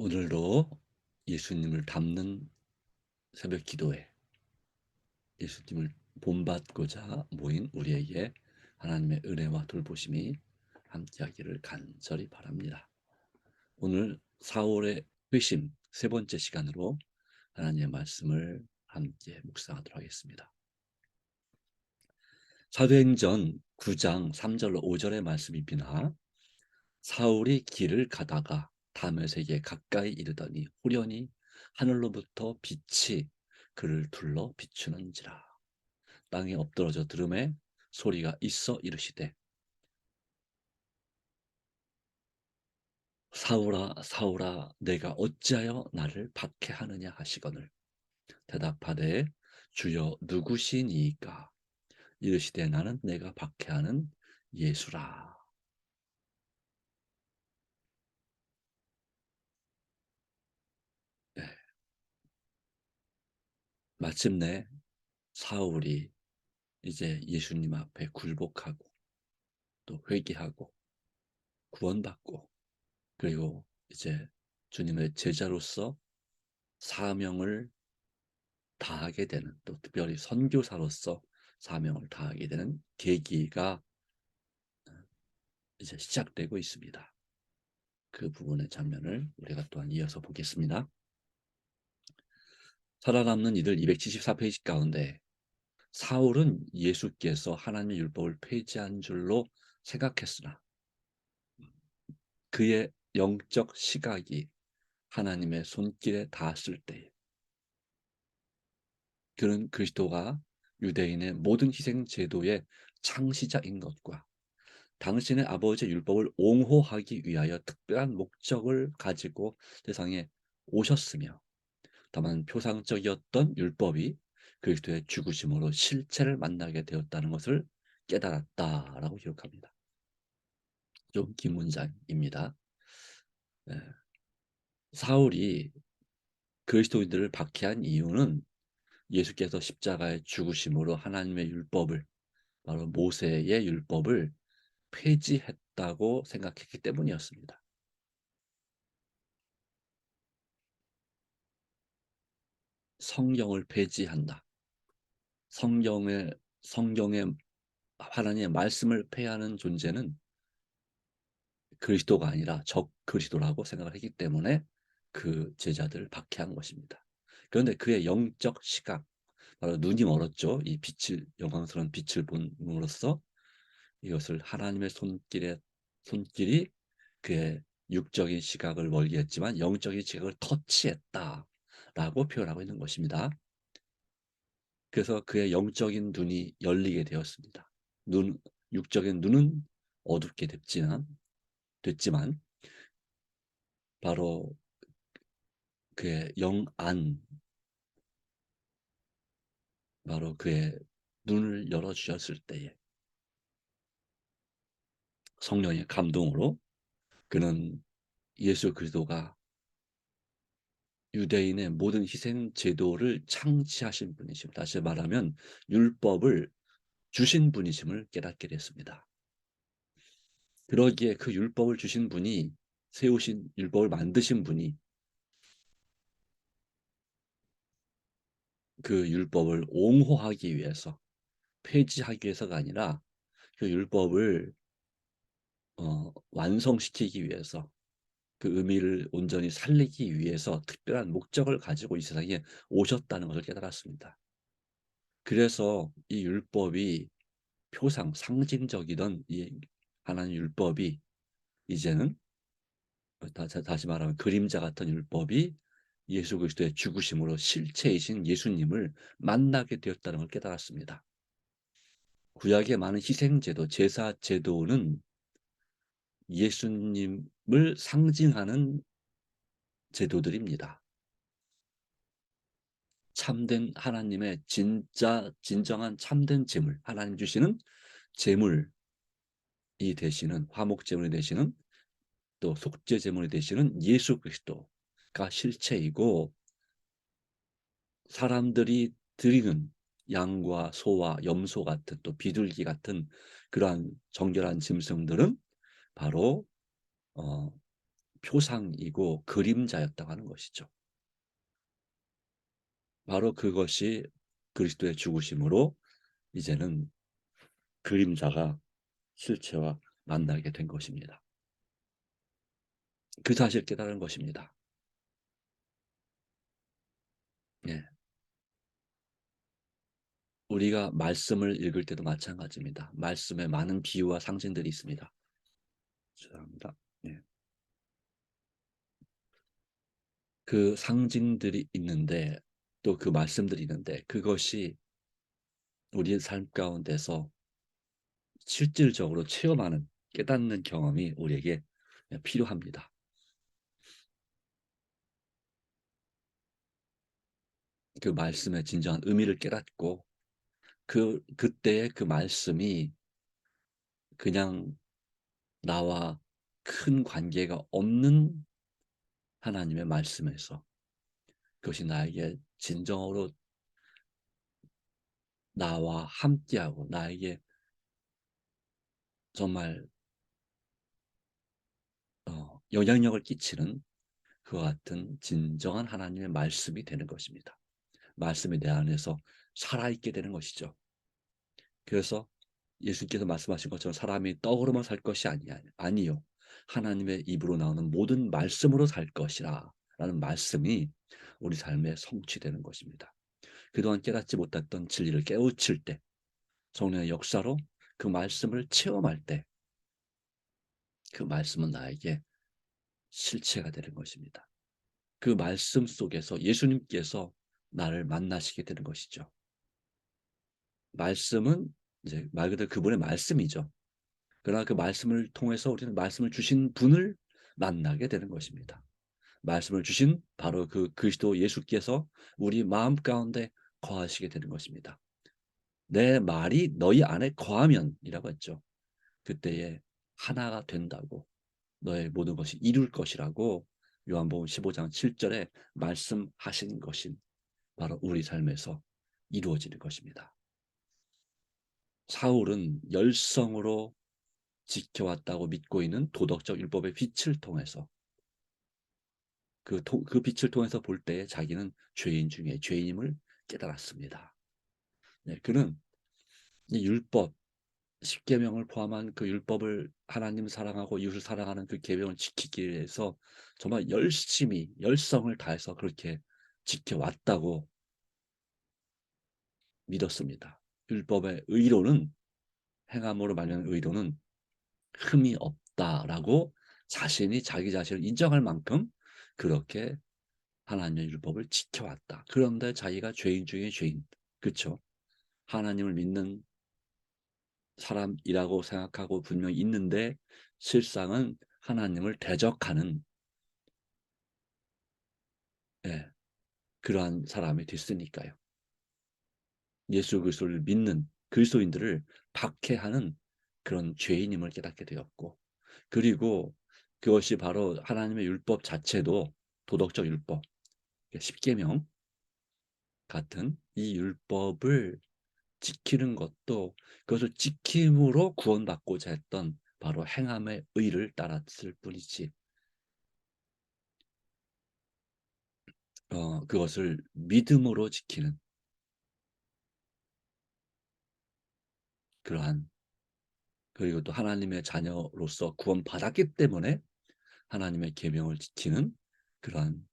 오늘도 예수님을 닮는 새벽 기도회, 예수님을 본받고자 모인 우리에게 하나님의 은혜와 돌보심이 함께하기를 간절히 바랍니다. 오늘 4월의 회심 세 번째 시간으로 하나님의 말씀을 함께 묵상하도록 하겠습니다. 사도행전 9장 3절로 5절의 말씀입니다. 사울이 길을 가다가 다메섹에 가까이 이르더니 후련히 하늘로부터 빛이 그를 둘러 비추는지라. 땅에 엎드러져 들음에 소리가 있어 이르시되 사울아 사울아 내가 어찌하여 나를 박해하느냐 하시거늘 대답하되 주여 누구시니이까 이르시되 나는 내가 박해하는 예수라. 네, 마침내 사울이 이제 예수님 앞에 굴복하고 또 회개하고 구원받고 그리고 이제 주님의 제자로서 사명을 다하게 되는, 또 특별히 선교사로서 사명을 다하게 되는 계기가 이제 시작되고 있습니다. 그 부분의 장면을 우리가 또한 이어서 보겠습니다. 살아남는 이들 274페이지 가운데 사울은 예수께서 하나님의 율법을 폐지한 줄로 생각했으나 그의 영적 시각이 하나님의 손길에 닿았을 때 그는 그리스도가 유대인의 모든 희생 제도의 창시자인 것과 당신의 아버지의 율법을 옹호하기 위하여 특별한 목적을 가지고 세상에 오셨으며 다만 표상적이었던 율법이 그리스도의 죽으심으로 실체를 만나게 되었다는 것을 깨달았다라고 기록합니다. 좀 긴 문장입니다. 예, 사울이 그리스도인들을 박해한 이유는 예수께서 십자가의 죽으심으로 하나님의 율법을, 바로 모세의 율법을 폐지했다고 생각했기 때문이었습니다. 성경을 폐지한다. 성경의 하나님의 말씀을 폐하는 존재는 그리스도가 아니라 적 그리스도라고 생각을 했기 때문에 그 제자들을 박해한 것입니다. 그런데 그의 영적 시각, 바로 눈이 멀었죠. 이 빛을, 영광스러운 빛을 본으로써 이것을 하나님의 손길이 그의 육적인 시각을 멀게 했지만 영적인 시각을 터치했다라고 표현하고 있는 것입니다. 그래서 그의 영적인 눈이 열리게 되었습니다. 육적인 눈은 어둡게 됐지만 바로 그의 영안, 바로 그의 눈을 열어주셨을 때에 성령의 감동으로 그는 예수 그리스도가 유대인의 모든 희생 제도를 창시하신 분이시고, 다시 말하면 율법을 주신 분이심을 깨닫게 됐습니다. 그러기에 그 율법을 주신 분이, 세우신 율법을 만드신 분이 그 율법을 옹호하기 위해서, 폐지하기 위해서가 아니라 그 율법을 완성시키기 위해서, 그 의미를 온전히 살리기 위해서 특별한 목적을 가지고 이 세상에 오셨다는 것을 깨달았습니다. 그래서 이 율법이 표상, 상징적이던 이 하나님 율법이 이제는 다시 말하면 그림자 같은 율법이 예수 그리스도의 죽으심으로 실체이신 예수님을 만나게 되었다는 걸 깨달았습니다. 구약의 많은 희생제도, 제사제도는 예수님을 상징하는 제도들입니다. 참된 하나님의 진정한 참된 제물, 하나님 주시는 제물이 되시는, 화목 제물이 되시는, 또 속죄 제물이 되시는 예수 그리스도가 실체이고, 사람들이 드리는 양과 소와 염소 같은, 또 비둘기 같은 그러한 정결한 짐승들은 바로 어, 표상이고 그림자였다고 하는 것이죠. 바로 그것이 그리스도의 죽으심으로 이제는 그림자가 실체와 만나게 된 것입니다. 그 사실을 깨달은 것입니다. 예. 우리가 말씀을 읽을 때도 마찬가지입니다. 말씀에 많은 비유와 상징들이 있습니다. 죄송합니다. 예. 그 상징들이 있는데 또 그 말씀들이 있는데 그것이 우리의 삶 가운데서 실질적으로 체험하는 깨닫는 경험이 우리에게 필요합니다. 그 말씀의 진정한 의미를 깨닫고 그때의 그 말씀이 그냥 나와 큰 관계가 없는 하나님의 말씀에서 그것이 나에게 진정으로 나와 함께하고 나에게 정말 영향력을 끼치는 그와 같은 진정한 하나님의 말씀이 되는 것입니다. 말씀이 내 안에서 살아있게 되는 것이죠. 그래서 예수님께서 말씀하신 것처럼 사람이 떡으로만 살 것이 아니요 하나님의 입으로 나오는 모든 말씀으로 살 것이라 라는 말씀이 우리 삶에 성취되는 것입니다. 그동안 깨닫지 못했던 진리를 깨우칠 때 성령의 역사로 그 말씀을 체험할 때 그 말씀은 나에게 실체가 되는 것입니다. 그 말씀 속에서 예수님께서 나를 만나시게 되는 것이죠. 말씀은 이제 말 그대로 그분의 말씀이죠. 그러나 그 말씀을 통해서 우리는 말씀을 주신 분을 만나게 되는 것입니다. 말씀을 주신 바로 그 그리스도 예수께서 우리 마음 가운데 거하시게 되는 것입니다. 내 말이 너희 안에 거하면이라고 했죠. 그때에 하나가 된다고 너의 모든 것이 이룰 것이라고 요한복음 15장 7절에 말씀하신 것이 바로 우리 삶에서 이루어지는 것입니다. 사울은 열성으로 지켜왔다고 믿고 있는 도덕적 율법의 빛을 통해서 그 빛을 통해서 볼 때에 자기는 죄인 중에 죄인임을 깨달았습니다. 네, 그는 이 율법, 십계명을 포함한 그 율법을 하나님을 사랑하고 이웃을 사랑하는 그 계명을 지키기 위해서 정말 열심히 열성을 다해서 그렇게 지켜왔다고 믿었습니다. 율법의 의로는 행함으로 말하는 의로는 흠이 없다라고 자신이 자기 자신을 인정할 만큼 그렇게 하나님의 율법을 지켜왔다. 그런데 자기가 죄인 중에 죄인, 그렇죠? 하나님을 믿는 사람이라고 생각하고 분명히 있는데 실상은 하나님을 대적하는 예, 그러한 사람이 됐으니까요. 예수 그리스도를 믿는 그리스도인들을 박해하는 그런 죄인임을 깨닫게 되었고 그리고 그것이 바로 하나님의 율법 자체도 도덕적 율법, 십계명 같은 이 율법을 지키는 것도 그것을 지킴으로 구원받고자 했던 바로 행함의 의를 따랐을 뿐이지 그것을 믿음으로 지키는 그러한 그리고 또 하나님의 자녀로서 구원받았기 때문에 하나님의 계명을 지키는 그러한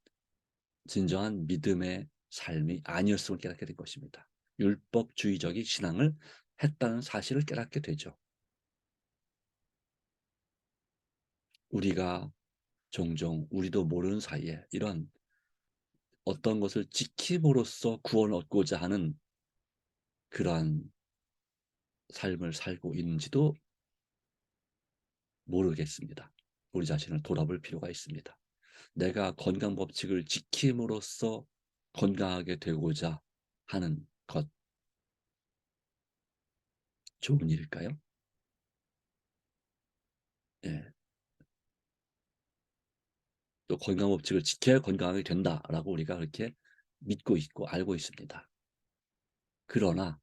진정한 믿음의 삶이 아니었음을 깨닫게 된 것입니다. 율법주의적인 신앙을 했다는 사실을 깨닫게 되죠. 우리가 종종 우리도 모르는 사이에 이런 어떤 것을 지킴으로써 구원을 얻고자 하는 그러한 삶을 살고 있는지도 모르겠습니다. 우리 자신을 돌아볼 필요가 있습니다. 내가 건강 법칙을 지킴으로써 건강하게 되고자 하는 것 좋은 일일까요? 예. 또 건강 법칙을 지켜야 건강하게 된다라고 우리가 그렇게 믿고 있고 알고 있습니다. 그러나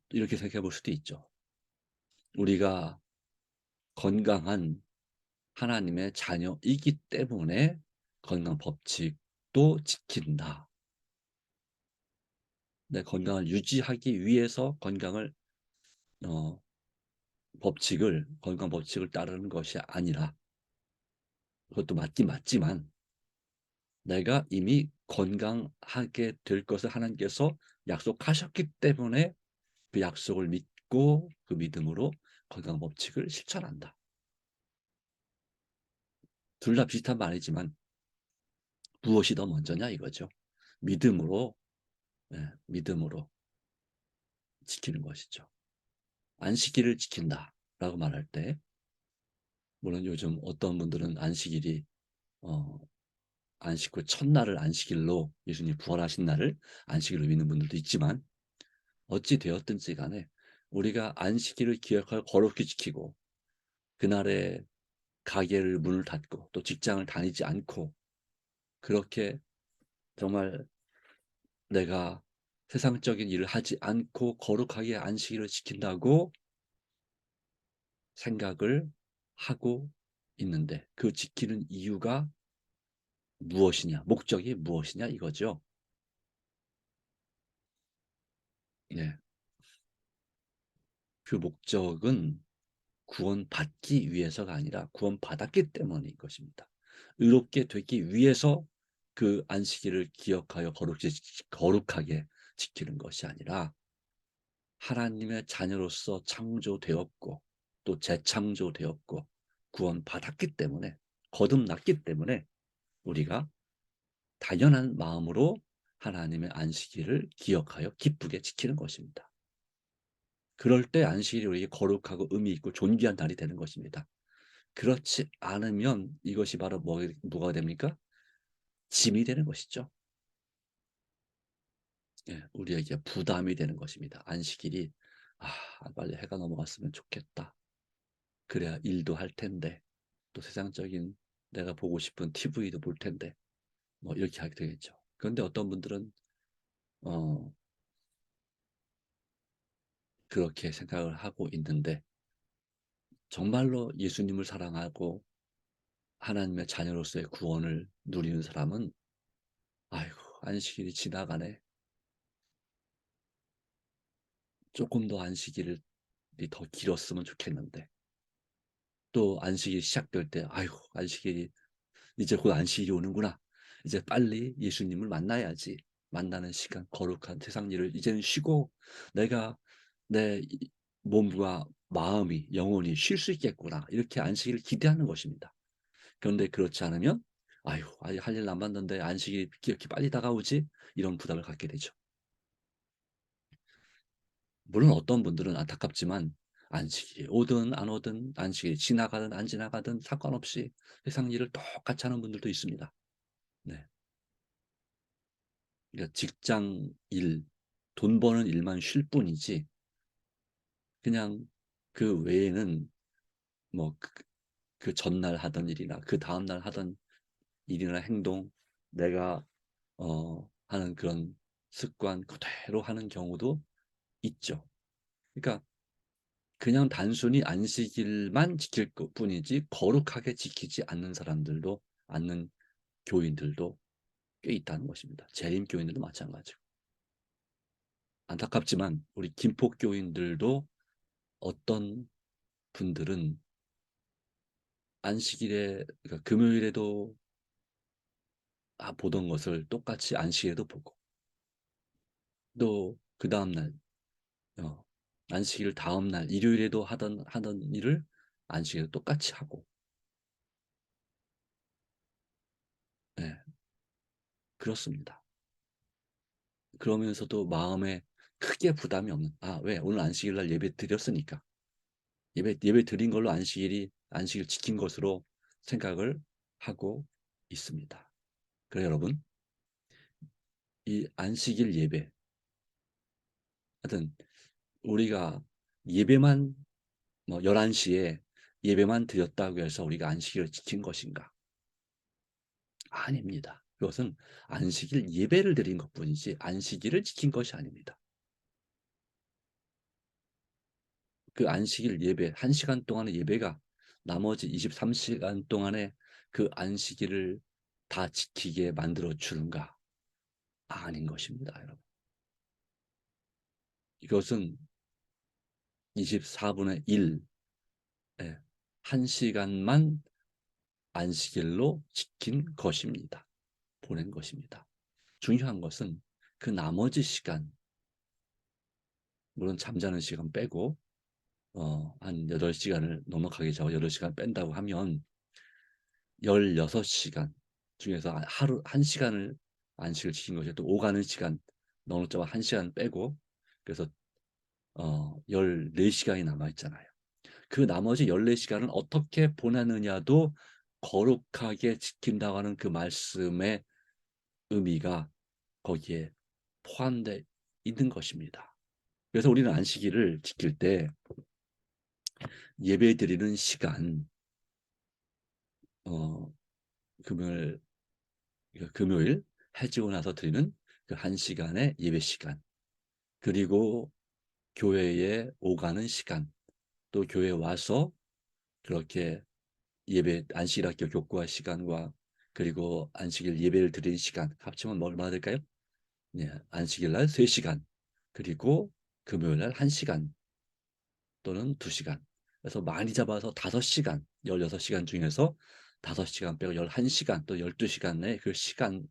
이렇게 생각해 볼 수도 있죠. 우리가 건강한 하나님의 자녀이기 때문에 건강 법칙도 지킨다. 내 건강을 유지하기 위해서 어, 건강 법칙을 따르는 것이 아니라, 그것도 맞긴 맞지만 내가 이미 건강하게 될 것을 하나님께서 약속하셨기 때문에 그 약속을 믿고 그 믿음으로 건강 법칙을 실천한다. 둘 다 비슷한 말이지만 무엇이 더 먼저냐 이거죠. 믿음으로, 믿음으로 지키는 것이죠. 안식일을 지킨다라고 말할 때, 물론 요즘 어떤 분들은 어, 안식 후 첫날을 안식일로, 예수님이 부활하신 날을 안식일로 믿는 분들도 있지만, 어찌 되었든지 간에 우리가 안식일을 기억하여 거룩히 지키고 그날에 가게를 문을 닫고 또 직장을 다니지 않고, 그렇게 정말 내가 세상적인 일을 하지 않고 거룩하게 안식일을 지킨다고 생각을 하고 있는데, 그 지키는 이유가 무엇이냐, 목적이 무엇이냐 이거죠. 네. 그 목적은 구원받기 위해서가 아니라 구원받았기 때문인 것입니다. 의롭게 되기 위해서 그 안식일을 기억하여 거룩하게 지키는 것이 아니라, 하나님의 자녀로서 창조되었고 또 재창조되었고 구원받았기 때문에, 거듭났기 때문에 우리가 당연한 마음으로 하나님의 안식일을 기억하여 기쁘게 지키는 것입니다. 그럴 때 안식일이 우리에게 거룩하고 의미 있고 존귀한 날이 되는 것입니다. 그렇지 않으면 이것이 바로 뭐가 됩니까? 짐이 되는 것이죠. 우리에게 부담이 되는 것입니다. 안식일이, 빨리 해가 넘어갔으면 좋겠다. 그래야 일도 할 텐데, 또 세상적인 내가 보고 싶은 TV도 볼 텐데, 뭐 이렇게 하게 되겠죠. 그런데 어떤 분들은 어, 그렇게 생각을 하고 있는데, 정말로 예수님을 사랑하고 하나님의 자녀로서의 구원을 누리는 사람은, 아이고, 안식일이 지나가네. 조금 더 안식일이 더 길었으면 좋겠는데, 또 안식일이 시작될 때, 아이고, 안식일이 이제 곧 안식일이 오는구나. 이제 빨리 예수님을 만나야지. 만나는 시간, 거룩한 세상 일을 이제는 쉬고 내가 내 몸과 마음이, 영혼이 쉴 수 있겠구나. 이렇게 안식일을 기대하는 것입니다. 그런데 그렇지 않으면, 아유, 아직 할 일 남았는데 안식일이 이렇게 빨리 다가오지? 이런 부담을 갖게 되죠. 물론 어떤 분들은 안타깝지만 안식일이 오든 안 오든, 안식일이 지나가든 안 지나가든 상관없이 세상 일을 똑같이 하는 분들도 있습니다. 네. 그러니까 직장 일, 돈 버는 일만 쉴 뿐이지, 그냥 그 외에는 뭐 그 전날 하던 일이나 그 다음날 하던 일이나 행동, 내가 하는 그런 습관 그대로 하는 경우도 있죠. 그러니까 그냥 단순히 안식일만 지킬 것 뿐이지 거룩하게 지키지 않는 교인들도 꽤 있다는 것입니다. 재림 교인들도 마찬가지고. 안타깝지만 우리 김포교인들도 어떤 분들은 그러니까 금요일에도 보던 것을 똑같이 안식일에도 보고, 또 그 다음날 안식일 다음날 일요일에도 하던 일을 안식일에 똑같이 하고, 네, 그렇습니다. 그러면서도 마음에 크게 부담이 없는, 왜 오늘 안식일 날 예배 드렸으니까, 예배 드린 걸로 안식일 지킨 것으로 생각을 하고 있습니다. 그래 여러분, 이 안식일 예배, 하여튼 우리가 예배만, 11시에 예배만 드렸다고 해서 우리가 안식일을 지킨 것인가? 아닙니다. 그것은 안식일 예배를 드린 것뿐이지 안식일을 지킨 것이 아닙니다. 그 안식일 예배, 1시간 동안의 예배가 나머지 23시간 동안에 그 안식일을 다 지키게 만들어 주는가? 아닌 것입니다, 여러분. 이것은 24분의 1, 1시간만 안식일로 지킨 것입니다. 보낸 것입니다. 중요한 것은 그 나머지 시간, 물론 잠자는 시간 빼고 한 8시간을 넉넉하게 자고 8시간 뺀다고 하면 16시간 중에서 하루 1시간을 안식을 지킨 것이 또 오가는 시간 넉넉자가 1시간 빼고 그래서 14시간이 남아있잖아요. 그 나머지 14시간을 어떻게 보내느냐도 거룩하게 지킨다고 하는 그 말씀의 의미가 거기에 포함되어 있는 것입니다. 그래서 우리는 안식일을 지킬 때 예배 드리는 시간, 금요일, 금요일 해지고 나서 드리는 그 1시간의 예배 시간, 그리고 교회에 오가는 시간, 또 교회에 와서 그렇게 예배 안식일 학교 교구할 시간과 그리고 안식일 예배를 드리는 시간 합치면 얼마나 될까요? 네, 안식일 날 3시간, 그리고 금요일 날 1시간 또는 2시간. 그래서 많이 잡아서 5시간, 16시간 중에서 5시간 빼고 11시간 또 12시간의 그 시간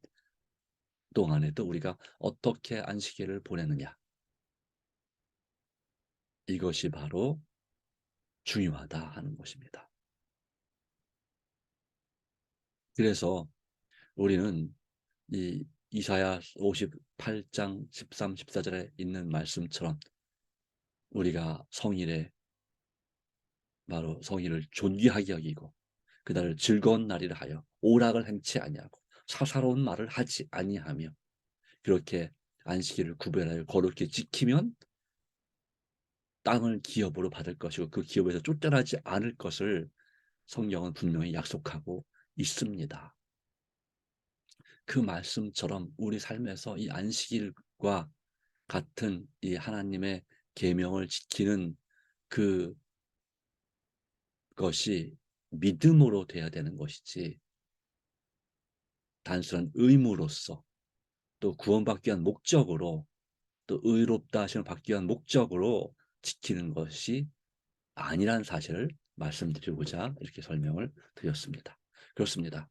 동안에도 우리가 어떻게 안식일을 보내느냐. 이것이 바로 중요하다 하는 것입니다. 그래서 우리는 이 이사야 58장 13, 14절에 있는 말씀처럼 우리가 성일에 바로 성일을 존귀하게 여기고 그날을 즐거운 날이라 하여 오락을 행치 아니하고 사사로운 말을 하지 아니하며 그렇게 안식일을 구별하여 거룩히 지키면 땅을 기업으로 받을 것이고 그 기업에서 쫓겨나지 않을 것을 성경은 분명히 약속하고 있습니다. 그 말씀처럼 우리 삶에서 이 안식일과 같은 이 하나님의 계명을 지키는 그것이 믿음으로 돼야 되는 것이지 단순한 의무로서 또 구원받기 위한 목적으로 또 의롭다 하심을 받기 위한 목적으로 지키는 것이 아니라는 사실을 말씀드리고자 이렇게 설명을 드렸습니다. 그렇습니다.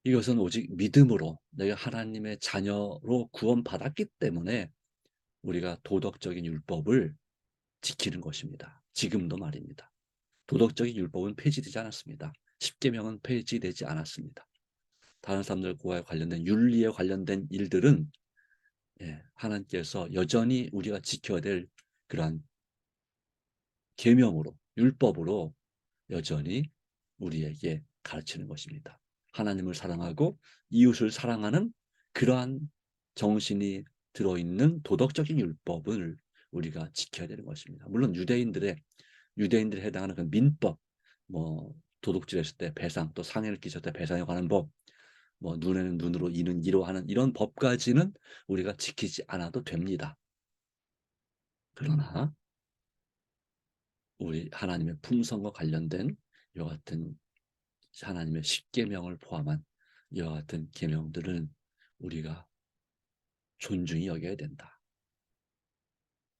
이것은 오직 믿음으로 내가 하나님의 자녀로 구원받았기 때문에 우리가 도덕적인 율법을 지키는 것입니다. 지금도 말입니다. 도덕적인 율법은 폐지되지 않았습니다. 십계명은 폐지되지 않았습니다. 다른 사람들과 관련된 윤리에 관련된 일들은 하나님께서 여전히 우리가 지켜야 될 그러한 계명으로 율법으로 여전히 우리에게 가르치는 것입니다. 하나님을 사랑하고 이웃을 사랑하는 그러한 정신이 들어있는 도덕적인 율법을 우리가 지켜야 되는 것입니다. 물론 유대인들에 해당하는 그 민법, 뭐 도둑질했을 때 배상, 또 상해를 끼쳤을 때 배상에 관한 법, 뭐 눈에는 눈으로 이는 이로 하는 이런 법까지는 우리가 지키지 않아도 됩니다. 그러나 우리 하나님의 품성과 관련된 이와 같은 하나님의 십계명을 포함한 이와 같은 계명들은 우리가 존중히 여겨야 된다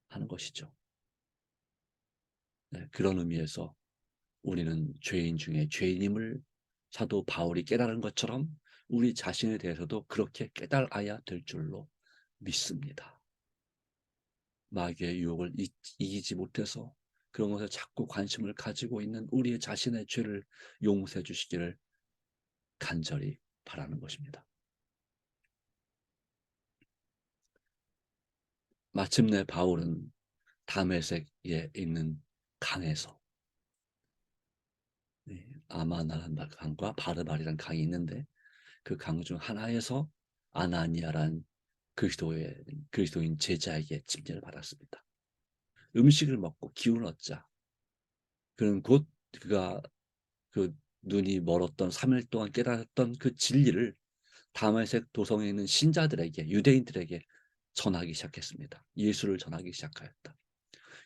하는 것이죠. 그런 의미에서 우리는 죄인 중에 죄인임을 사도 바울이 깨달은 것처럼 우리 자신에 대해서도 그렇게 깨달아야 될 줄로 믿습니다. 마귀의 유혹을 이기지 못해서 그런 것에 자꾸 관심을 가지고 있는 우리 자신의 죄를 용서해 주시기를 간절히 바라는 것입니다. 마침내 바울은 다메섹에 있는 강에서 아마나라는 강과 바르바리라는 강이 있는데 그 강 중 하나에서 아나니아란 그리스도인 제자에게 침례를 받았습니다. 음식을 먹고 기운을 얻자. 그는 곧 그가 그 눈이 멀었던 3일 동안 깨달았던 그 진리를 다메섹 도성에 있는 신자들에게 유대인들에게 전하기 시작했습니다. 예수를 전하기 시작하였다.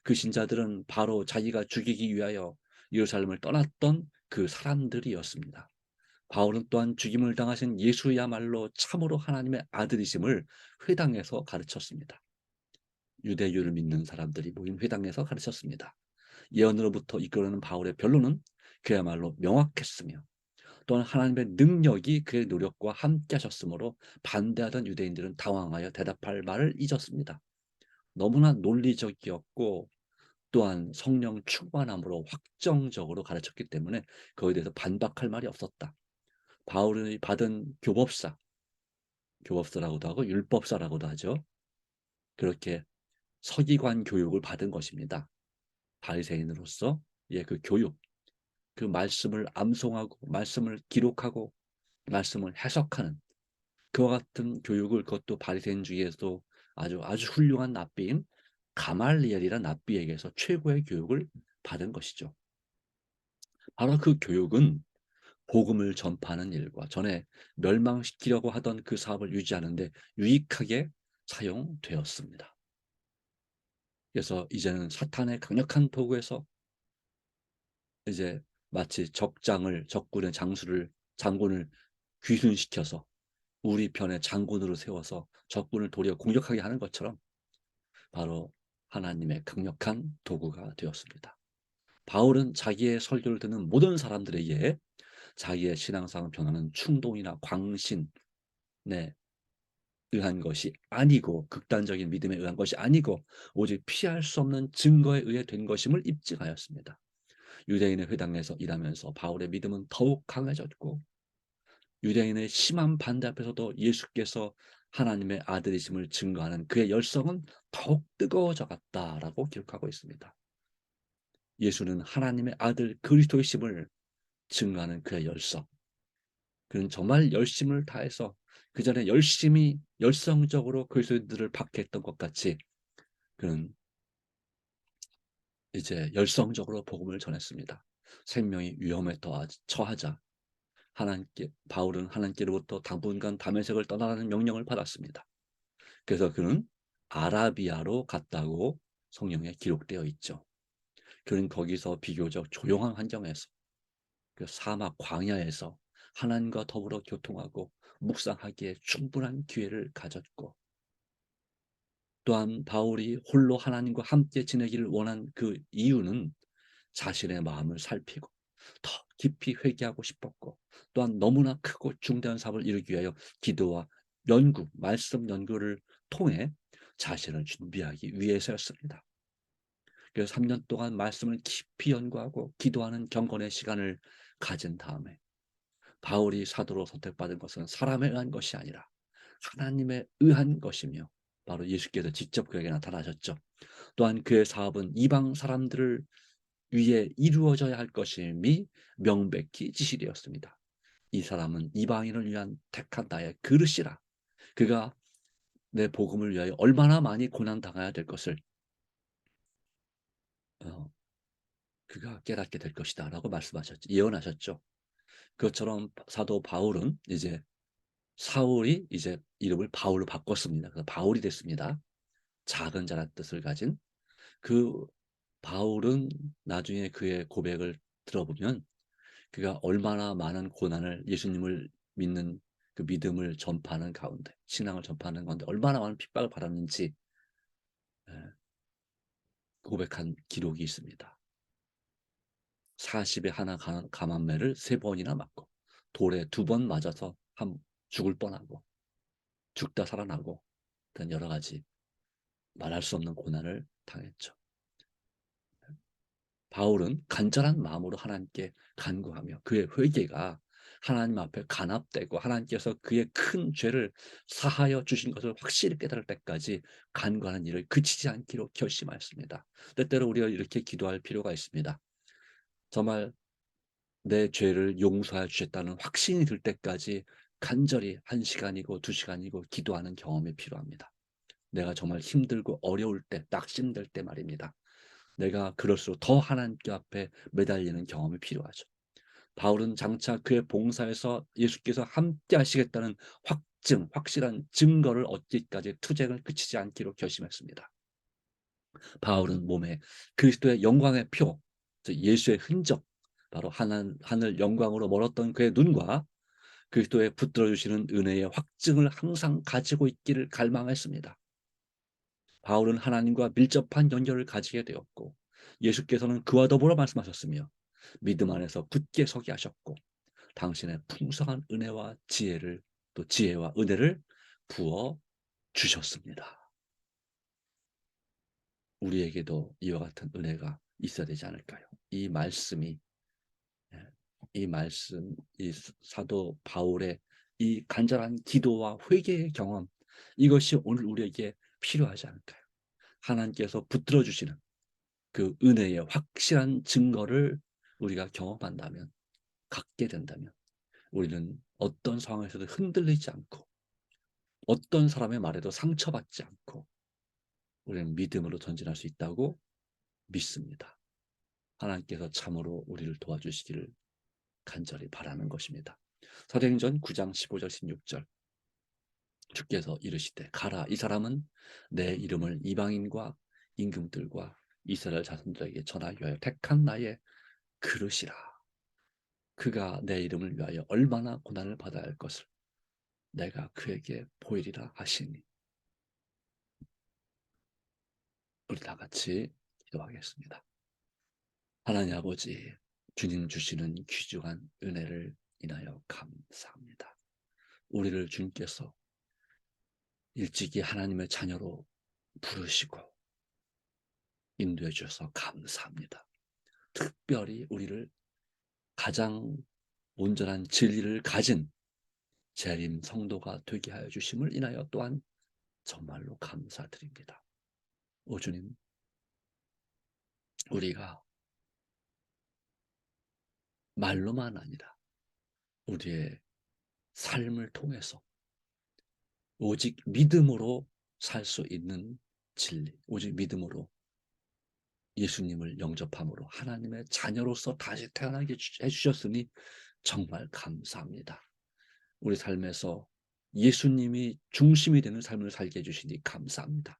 그 신자들은 바로 자기가 죽이기 위하여 예루살렘을 떠났던 그 사람들이었습니다. 바울은 또한 죽임을 당하신 예수야말로 참으로 하나님의 아들이심을 회당에서 가르쳤습니다. 유대교를 믿는 사람들이 모인 회당에서 가르쳤습니다. 예언으로부터 이끌어오는 바울의 변론은 그야말로 명확했으며 또한 하나님의 능력이 그의 노력과 함께 하셨으므로 반대하던 유대인들은 당황하여 대답할 말을 잊었습니다. 너무나 논리적이었고 또한 성령 충만함으로 확정적으로 가르쳤기 때문에 그에 대해서 반박할 말이 없었다. 바울이 받은 교법사라고도 하고 율법사라고도 하죠. 그렇게 서기관 교육을 받은 것입니다. 바리새인으로서 그 교육, 그 말씀을 암송하고 말씀을 기록하고 말씀을 해석하는 그와 같은 교육을, 그것도 바리새인 중에서도 아주 훌륭한 랍비인 가말리엘이라는 랍비에게서 최고의 교육을 받은 것이죠. 바로 그 교육은 복음을 전파하는 일과 전에 멸망시키려고 하던 그 사업을 유지하는 데 유익하게 사용되었습니다. 그래서 이제는 사탄의 강력한 도구에서 이제 마치 적군의 장군을 귀순시켜서 우리 편에 장군으로 세워서 적군을 도리어 공격하게 하는 것처럼 바로 하나님의 강력한 도구가 되었습니다. 바울은 자기의 설교를 듣는 모든 사람들에게 자기의 신앙상을 변하는 충동이나 광신에 의한 것이 아니고, 극단적인 믿음에 의한 것이 아니고 오직 피할 수 없는 증거에 의해 된 것임을 입증하였습니다. 유대인의 회당에서 일하면서 바울의 믿음은 더욱 강해졌고, 유대인의 심한 반대 앞에서도 예수께서 하나님의 아들이심을 증거하는 그의 열성은 더욱 뜨거워져 갔다라고 기록하고 있습니다. 예수는 하나님의 아들 그리스도이심을 증거하는 그의 열성, 그는 정말 열심을 다해서 그 전에 열심히 열성적으로 그리스도인들을 박해했던 것 같이 그는 이제 열성적으로 복음을 전했습니다. 생명이 위험에 처하자 바울은 하나님께로부터 당분간 다메섹을 떠나라는 명령을 받았습니다. 그래서 그는 아라비아로 갔다고 성경에 기록되어 있죠. 그는 거기서 비교적 조용한 환경에서, 그 사막 광야에서 하나님과 더불어 교통하고 묵상하기에 충분한 기회를 가졌고, 또한 바울이 홀로 하나님과 함께 지내기를 원한 그 이유는 자신의 마음을 살피고 더 깊이 회개하고 싶었고, 또한 너무나 크고 중대한 사업을 이루기 위하여 기도와 말씀 연구를 통해 자신을 준비하기 위해서였습니다. 그래서 3년 동안 말씀을 깊이 연구하고 기도하는 경건의 시간을 가진 다음에 바울이 사도로 선택받은 것은 사람에 의한 것이 아니라 하나님에 의한 것이며, 바로 예수께서 직접 그에게 나타나셨죠. 또한 그의 사업은 이방 사람들을 위해 이루어져야 할 것임이 명백히 지시되었습니다. 이 사람은 이방인을 위한 택한 나의 그릇이라, 그가 내 복음을 위하여 얼마나 많이 고난당해야 될 것을 그가 깨닫게 될 것이다 라고 말씀하셨죠. 예언하셨죠. 그것처럼 사도 바울은 사울이 이름을 바울로 바꿨습니다. 그래서 바울이 됐습니다. 작은 자란 뜻을 가진 그 바울은 나중에 그의 고백을 들어보면 그가 얼마나 많은 고난을, 예수님을 믿는 그 믿음을 전파하는 가운데, 신앙을 전파하는 가운데 얼마나 많은 핍박을 받았는지 고백한 기록이 있습니다. 40에 하나 가만매를 3번이나 맞고 돌에 2번 맞아서 죽을 뻔하고 죽다 살아나고 등 여러 가지 말할 수 없는 고난을 당했죠. 바울은 간절한 마음으로 하나님께 간구하며 그의 회개가 하나님 앞에 간합되고 하나님께서 그의 큰 죄를 사하여 주신 것을 확실히 깨달을 때까지 간구하는 일을 그치지 않기로 결심하였습니다. 때때로 우리가 이렇게 기도할 필요가 있습니다. 정말 내 죄를 용서해 주셨다는 확신이 들 때까지 간절히 1시간이고 2시간이고 기도하는 경험이 필요합니다. 내가 정말 힘들고 어려울 때, 낙심될 때 말입니다. 내가 그럴수록 더 하나님께 앞에 매달리는 경험이 필요하죠. 바울은 장차 그의 봉사에서 예수께서 함께 하시겠다는 확실한 증거를 얻기까지 투쟁을 그치지 않기로 결심했습니다. 바울은 몸에 그리스도의 영광의 표, 예수의 흔적, 바로 하늘 영광으로 멀었던 그의 눈과 그리스도의 붙들어 주시는 은혜의 확증을 항상 가지고 있기를 갈망했습니다. 바울은 하나님과 밀접한 연결을 가지게 되었고 예수께서는 그와 더불어 말씀하셨으며 믿음 안에서 굳게 서게 하셨고 당신의 풍성한 은혜와 지혜를, 또 지혜와 은혜를 부어 주셨습니다. 우리에게도 이와 같은 은혜가 있어야 되지 않을까요? 이 말씀이, 이 말씀, 이 사도 바울의 이 간절한 기도와 회개의 경험, 이것이 오늘 우리에게 필요하지 않을까요? 하나님께서 붙들어 주시는 그 은혜의 확실한 증거를 우리가 경험한다면, 갖게 된다면 우리는 어떤 상황에서도 흔들리지 않고 어떤 사람의 말에도 상처받지 않고 우리는 믿음으로 전진할 수 있다고 믿습니다. 하나님께서 참으로 우리를 도와주시기를 간절히 바라는 것입니다. 사도행전 9장 15절 16절, 주께서 이르시되 가라, 이 사람은 내 이름을 이방인과 임금들과 이스라엘 자손들에게 전하여 택한 나의 그릇이라. 그가 내 이름을 위하여 얼마나 고난을 받아야 할 것을 내가 그에게 보이리라 하시니. 우리 다 같이 기도하겠습니다. 하나님 아버지, 주님 주시는 귀중한 은혜를 인하여 감사합니다. 우리를 주님께서 일찍이 하나님의 자녀로 부르시고 인도해 주셔서 감사합니다. 특별히 우리를 가장 온전한 진리를 가진 재림 성도가 되게 하여 주심을 인하여 또한 정말로 감사드립니다. 오 주님, 우리가 말로만 아니라 우리의 삶을 통해서 오직 믿음으로 살 수 있는 진리, 오직 믿음으로 예수님을 영접함으로 하나님의 자녀로서 다시 태어나게 해주셨으니 정말 감사합니다. 우리 삶에서 예수님이 중심이 되는 삶을 살게 해주시니 감사합니다.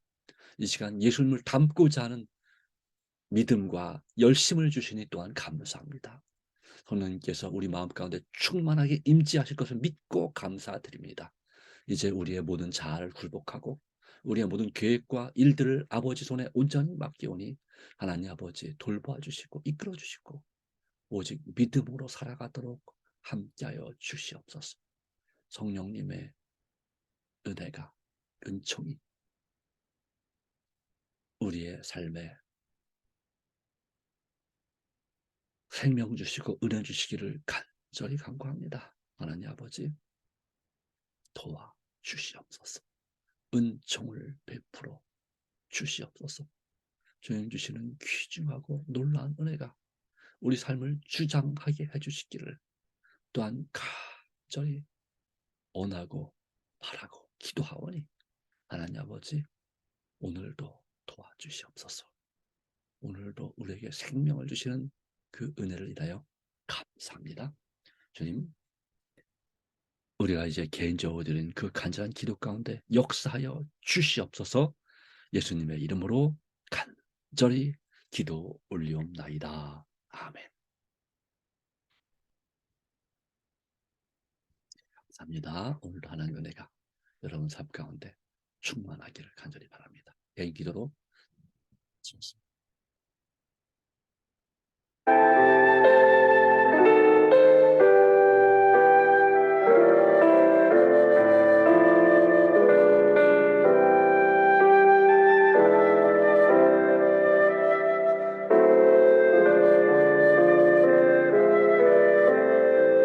이 시간 예수님을 닮고자 하는 믿음과 열심을 주시니 또한 감사합니다. 성령님께서 우리 마음 가운데 충만하게 임재하실 것을 믿고 감사드립니다. 이제 우리의 모든 자아를 굴복하고 우리의 모든 계획과 일들을 아버지 손에 온전히 맡기오니 하나님 아버지 돌봐 주시고 이끌어 주시고 오직 믿음으로 살아가도록 함께하여 주시옵소서. 성령님의 은혜가, 은총이 우리의 삶에 생명 주시고 은혜 주시기를 간절히 간구합니다. 하나님 아버지 도와 주시옵소서. 은총을 베풀어 주시옵소서. 주님 주시는 귀중하고 놀라운 은혜가 우리 삶을 주장하게 해주시기를 또한 간절히 원하고 바라고 기도하오니 하나님 아버지 오늘도 도와주시옵소서. 오늘도 우리에게 생명을 주시는 그 은혜를 인하여 감사합니다. 주님, 우리가 이제 개인적으로 드린 그 간절한 기도 가운데 역사하여 주시옵소서. 예수님의 이름으로 간절히 기도 올리옵나이다. 아멘. 감사합니다. 오늘도 하나님의 은혜가 여러분 삶 가운데 충만하기를 간절히 바랍니다. 개인 기도로